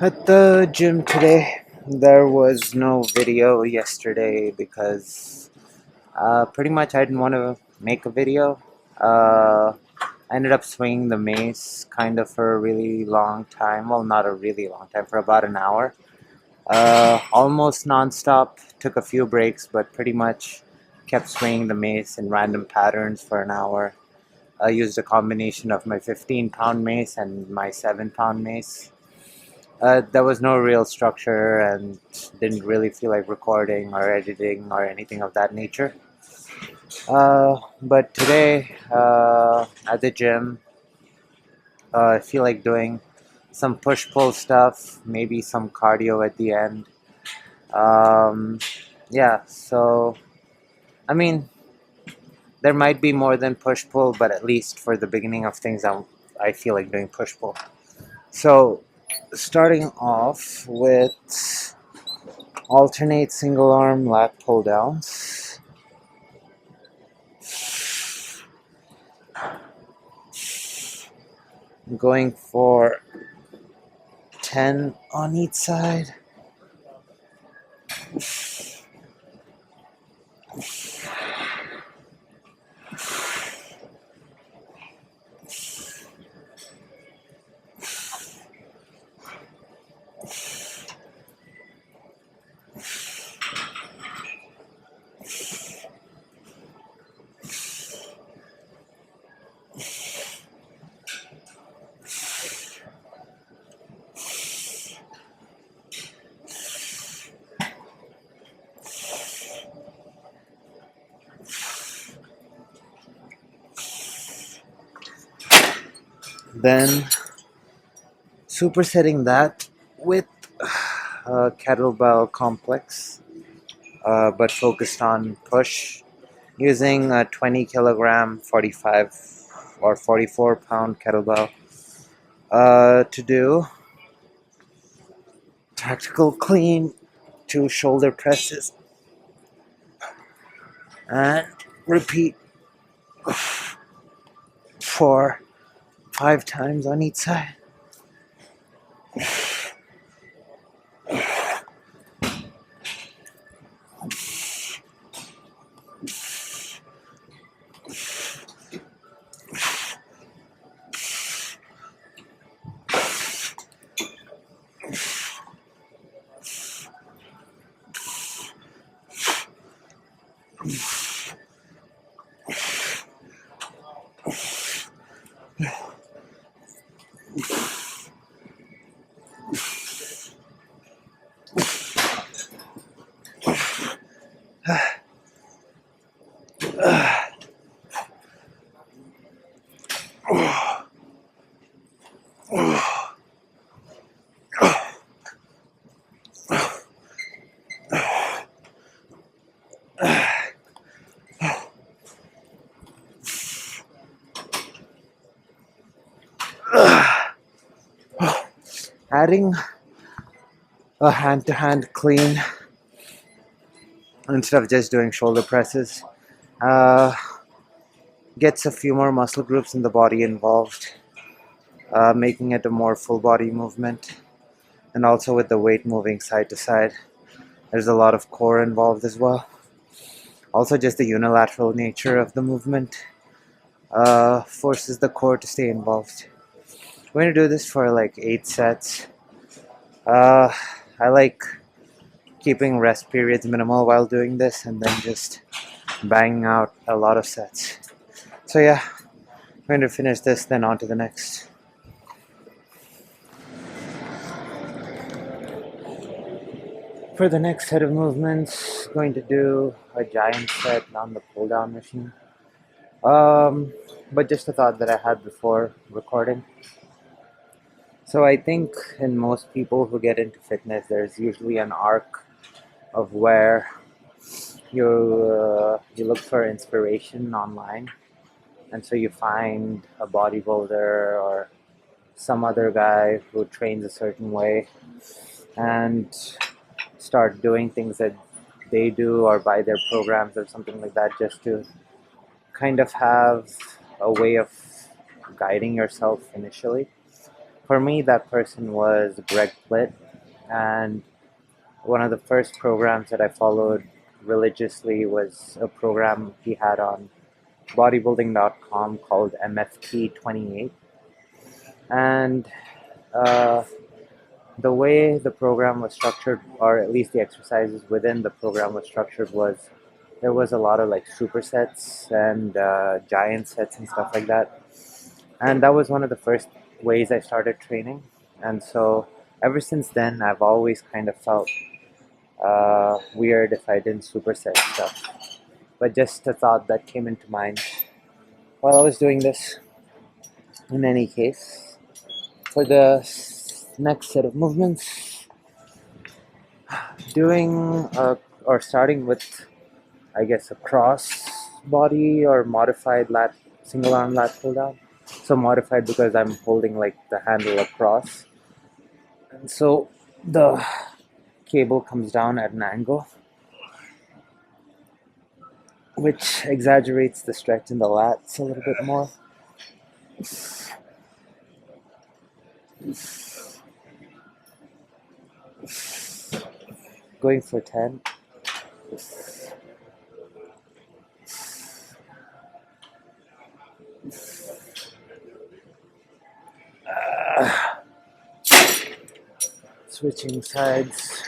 At the gym today, there was no video yesterday because pretty much I didn't want to make a video. I ended up swinging the mace kind of for a really long time. Well, not a really long time, for about an hour. Almost nonstop. Took a few breaks, but pretty much kept swinging the mace in random patterns for an hour. I used a combination of my 15-pound mace and my 7-pound mace. There was no real structure and didn't really feel like recording or editing or anything of that nature. But today at the gym, I feel like doing some push pull stuff, maybe some cardio at the end. Um, yeah, so I mean, there might be more than push pull, but at least for the beginning of things, I feel like doing push pull. So, starting off with alternate single arm lat pull downs. I'm going for 10 on each side. Then supersetting that with a kettlebell complex, but focused on push, using a 20 kilogram, 45 or 44-pound kettlebell to do tactical clean to shoulder presses and repeat for 5 times on each side. Adding a hand-to-hand clean instead of just doing shoulder presses uh, gets a few more muscle groups in the body involved, making it a more full body movement. And also with the weight moving side to side, there's a lot of core involved as well. Also, just the unilateral nature of the movement forces the core to stay involved. We're going to do this for like 8 sets. I like keeping rest periods minimal while doing this and then just banging out a lot of sets. So yeah, I'm going to finish this, then on to the next. For the next set of movements, going to do a giant set on the pull-down machine. But just a thought that I had before recording. So I think in most people who get into fitness, there's usually an arc of where you look for inspiration online, and so you find a bodybuilder or some other guy who trains a certain way and start doing things that they do or buy their programs or something like that, just to kind of have a way of guiding yourself initially. For me, that person was Greg Plitt, and one of the first programs that I followed religiously was a program he had on bodybuilding.com called MFT 28. And uh, the way the program was structured, or at least the exercises within the program was structured, was there was a lot of like supersets and giant sets and stuff like that. And that was one of the first ways I started training. And so ever since then, I've always kind of felt weird if I didn't superset stuff. But just a thought that came into mind while I was doing this. In any case, for the next set of movements, doing or starting with, I guess, a cross body or modified lat, single arm lat pull down. So modified because I'm holding like the handle across, and so the cable comes down at an angle, which exaggerates the stretch in the lats a little bit more. Going for 10. Switching sides.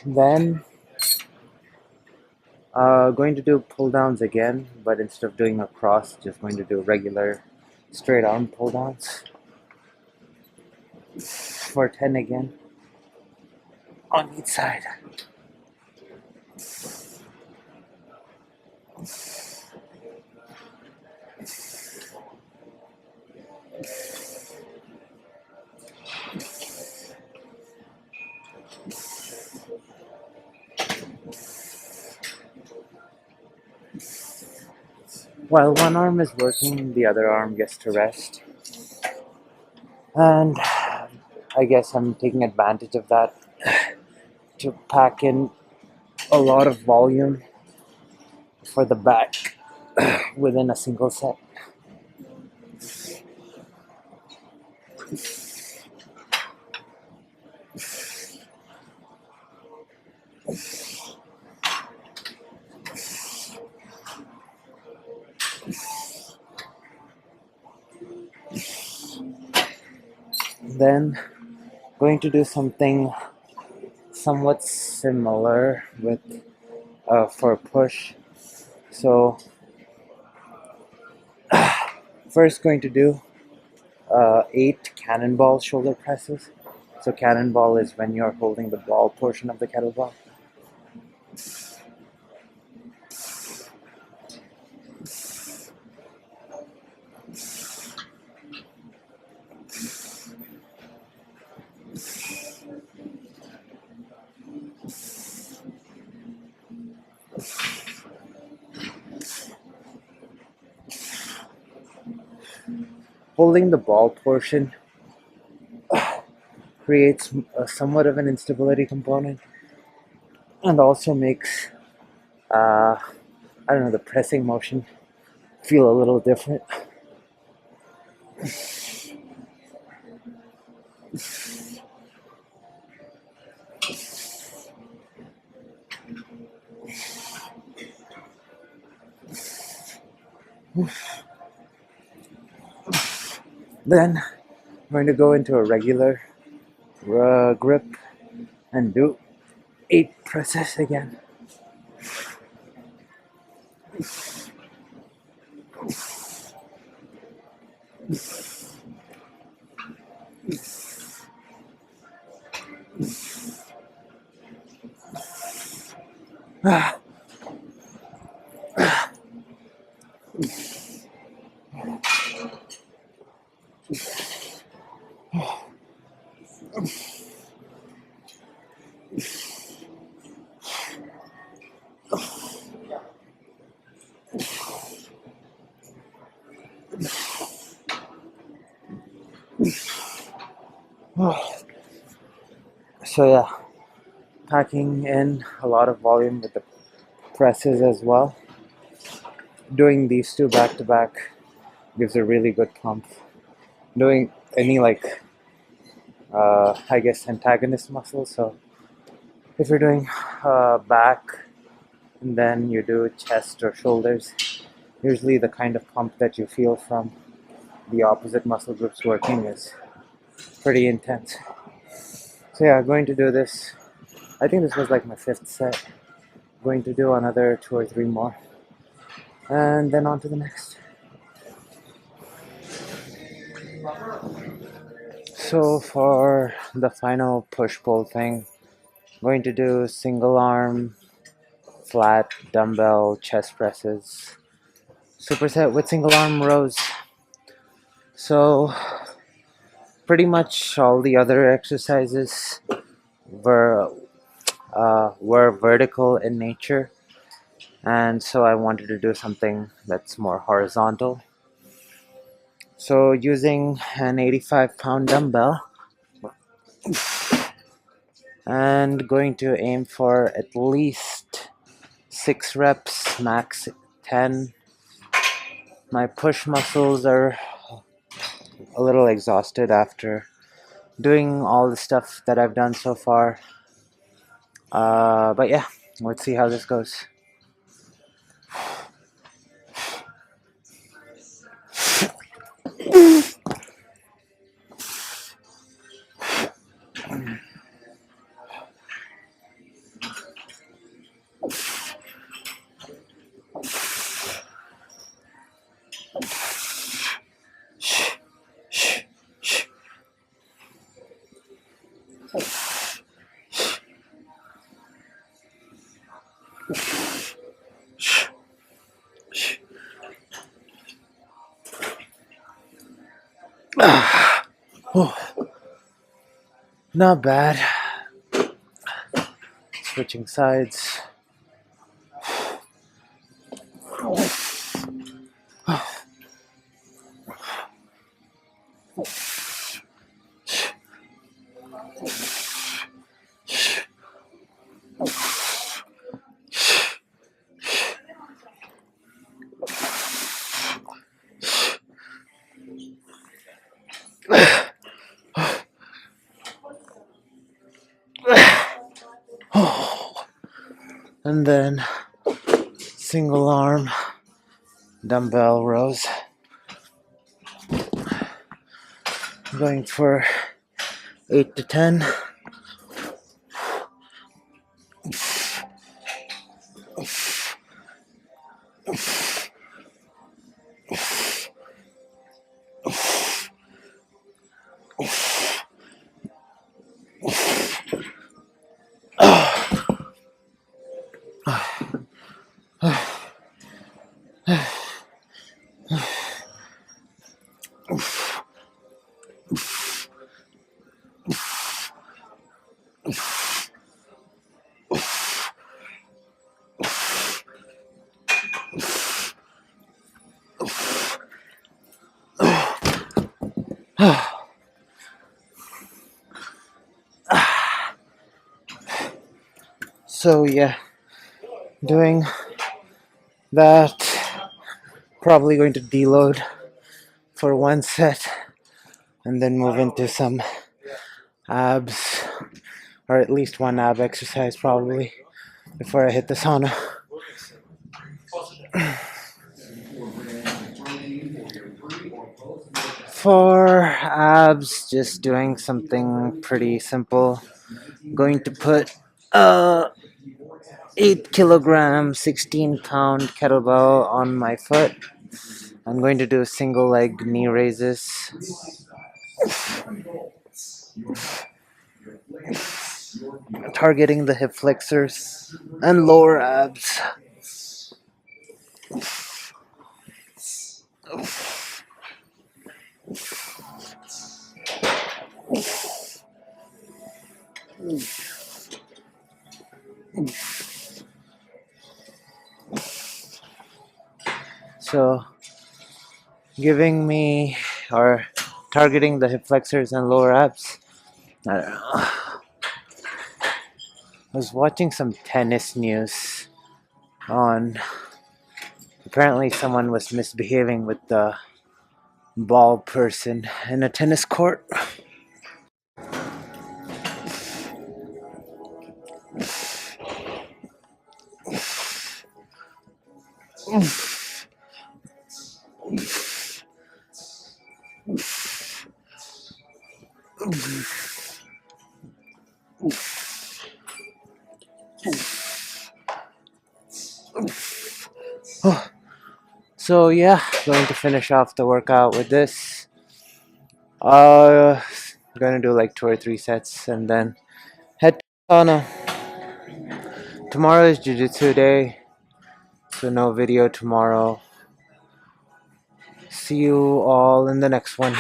Then going to do pull downs again, but instead of doing a cross, just going to do regular straight arm pull downs for 10 again on each side. While one arm is working, the other arm gets to rest. And I guess I'm taking advantage of that to pack in a lot of volume for the back within a single set. Then going to do something somewhat similar with for push. So first going to do 8 cannonball shoulder presses. So cannonball is when you're holding the ball portion of the kettlebell. Holding the ball portion creates somewhat of an instability component and also makes I don't know, the pressing motion feel a little different. Then I'm going to go into a regular grip and do 8 presses again. So yeah, packing in a lot of volume with the presses as well. Doing these two back to back gives a really good pump. Doing any I guess antagonist muscles. So if you're doing back and then you do chest or shoulders, usually the kind of pump that you feel from the opposite muscle groups working is pretty intense. So yeah, going to do this. I think this was like my fifth set. Going to do another two or three more, and then on to the next. So for the final push-pull thing, I'm going to do single arm, flat, dumbbell, chest presses, superset with single arm rows. So pretty much all the other exercises were were vertical in nature, and so I wanted to do something that's more horizontal. So using an 85-pound dumbbell and going to aim for at least 6 reps, max 10. My push muscles are a little exhausted after doing all the stuff that I've done so far. But yeah, let's see how this goes. Not bad. Switching sides. And then single arm dumbbell rows. Going for 8 to 10. So yeah, doing that, probably going to deload for one set and then move into some abs, or at least one ab exercise probably before I hit the sauna. For abs, just doing something pretty simple. Going to put 8 kilogram, 16-pound kettlebell on my foot. I'm going to do single leg knee raises. Targeting the hip flexors and lower abs. So, giving me or targeting the hip flexors and lower abs I don't know. I was watching some tennis news on. Apparently, someone was misbehaving with the ball person in a tennis court. So yeah, going to finish off the workout with this. Gonna do like 2 or 3 sets and then head to sauna. Tomorrow is Jiu-Jitsu day, so no video tomorrow. See you all in the next one.